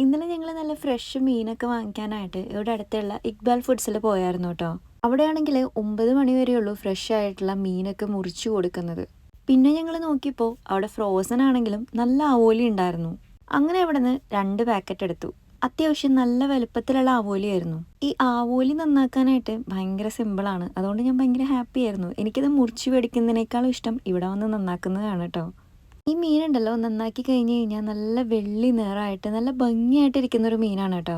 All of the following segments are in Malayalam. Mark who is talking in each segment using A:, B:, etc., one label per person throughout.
A: ഇന്നലെ ഞങ്ങൾ നല്ല ഫ്രഷ് മീനൊക്കെ വാങ്ങിക്കാനായിട്ട് ഇവിടെ അടുത്തുള്ള ഇക്ബാൽ ഫുഡ്സിൽ പോയായിരുന്നു കേട്ടോ. അവിടെയാണെങ്കിൽ 9 മണി വരെയുള്ളൂ ഫ്രഷ് ആയിട്ടുള്ള മീനൊക്കെ മുറിച്ചു കൊടുക്കുന്നത്. പിന്നെ ഞങ്ങൾ നോക്കിയപ്പോൾ അവിടെ ഫ്രോസൺ ആണെങ്കിലും നല്ല ആവോലി ഉണ്ടായിരുന്നു. അങ്ങനെ അവിടെ നിന്ന് 2 പാക്കറ്റ് എടുത്തു. അത്യാവശ്യം നല്ല വലുപ്പത്തിലുള്ള ആവോലിയായിരുന്നു. ഈ ആവോലി നന്നാക്കാനായിട്ട് ഭയങ്കര സിമ്പിളാണ്. അതുകൊണ്ട് ഞാൻ ഭയങ്കര ഹാപ്പി ആയിരുന്നു. എനിക്കിത് മുറിച്ച് മേടിക്കുന്നതിനേക്കാളും ഇഷ്ടം ഇവിടെ വന്ന് നന്നാക്കുന്നതാണ് കേട്ടോ. ഈ മീനുണ്ടല്ലോ നന്നാക്കി കഴിഞ്ഞ് കഴിഞ്ഞാൽ നല്ല വെള്ളി നിറമായിട്ട് നല്ല ഭംഗിയായിട്ട് ഇരിക്കുന്നൊരു മീനാണ് കേട്ടോ.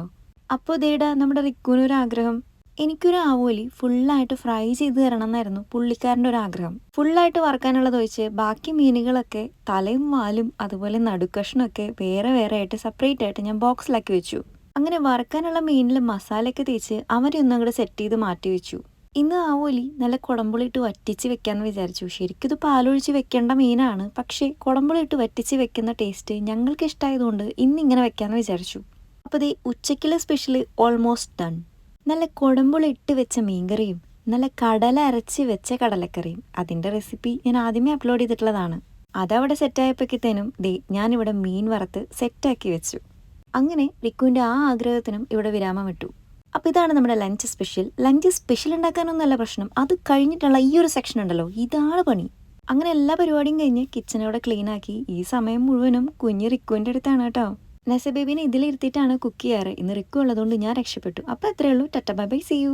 A: അപ്പോൾ ഇതേടാ നമ്മുടെ റിക്കുവിനൊരു ആഗ്രഹം. എനിക്കൊരു ആവോലി ഫുള്ളായിട്ട് ഫ്രൈ ചെയ്ത് തരണം എന്നായിരുന്നു പുള്ളിക്കാരൻ്റെ ഒരു ആഗ്രഹം. ഫുള്ളായിട്ട് വറുക്കാനുള്ളത് ഒഴിച്ച് ബാക്കി മീനുകളൊക്കെ തലയും വാലും അതുപോലെ നടുക്കഷ്ണമൊക്കെ വേറെ വേറെ ആയിട്ട് സെപ്പറേറ്റ് ആയിട്ട് ഞാൻ ബോക്സിലാക്കി വെച്ചു. അങ്ങനെ വറുക്കാനുള്ള മീനിൽ മസാലയൊക്കെ തേച്ച് അവരെ ഒന്നും അങ്ങോട്ട് സെറ്റ് ചെയ്ത് മാറ്റി വെച്ചു. ഇന്ന് ആവോലി നല്ല കുടമ്പുളിയിട്ട് വറ്റിച്ച് വെക്കാമെന്ന് വിചാരിച്ചു. ശരിക്കും ഇത് പാലൊഴിച്ച് വെക്കേണ്ട മീനാണ്, പക്ഷേ കുടമ്പുളിയിട്ട് വറ്റിച്ച് വെക്കുന്ന ടേസ്റ്റ് ഞങ്ങൾക്ക് ഇഷ്ടമായതുകൊണ്ട് ഇന്നിങ്ങനെ വെക്കാമെന്ന് വിചാരിച്ചു. അപ്പോൾ ദേ ഉച്ചയ്ക്കുള്ള സ്പെഷ്യൽ ഓൾമോസ്റ്റ് ഡൺ. നല്ല കുടമ്പുളി ഇട്ട് വെച്ച മീൻകറിയും നല്ല കടല അരച്ച് വെച്ച കടലക്കറിയും. അതിൻ്റെ റെസിപ്പി ഞാൻ ആദ്യമേ അപ്ലോഡ് ചെയ്തിട്ടുള്ളതാണ്. അതവിടെ സെറ്റായപ്പോഴത്തേനും ദേ ഞാനിവിടെ മീൻ വറുത്ത് സെറ്റാക്കി വെച്ചു. അങ്ങനെ റിക്കുവിൻ്റെ ആ ആഗ്രഹത്തിനും ഇവിടെ വിരാമം ഇട്ടു. അപ്പോൾ ഇതാണ് നമ്മുടെ ലഞ്ച് സ്പെഷ്യൽ. ലഞ്ച് സ്പെഷ്യൽ ഉണ്ടാക്കാനൊന്നുമല്ല പ്രശ്നം, അത് കഴിഞ്ഞിട്ടുള്ള ഈ ഒരു സെക്ഷൻ ഉണ്ടല്ലോ, ഇതാണ് പണി. അങ്ങനെ എല്ലാ പരിപാടിയും കഴിഞ്ഞ് കിച്ചണോടെ ക്ലീൻ ആക്കി ഈ സമയം മുഴുവനും കുഞ്ഞ് റിക്കുവിൻ്റെ അടുത്താണ് കേട്ടോ. നസ ബേബിനെ ഇതിലിരുത്തിയിട്ടാണ് കുക്ക് ചെയ്യാറ്. ഇന്ന് റിക്കു ഉള്ളതുകൊണ്ട് ഞാൻ രക്ഷപ്പെട്ടു. അപ്പോൾ എത്രയേ ഉള്ളൂ. Tata bye bye, see U.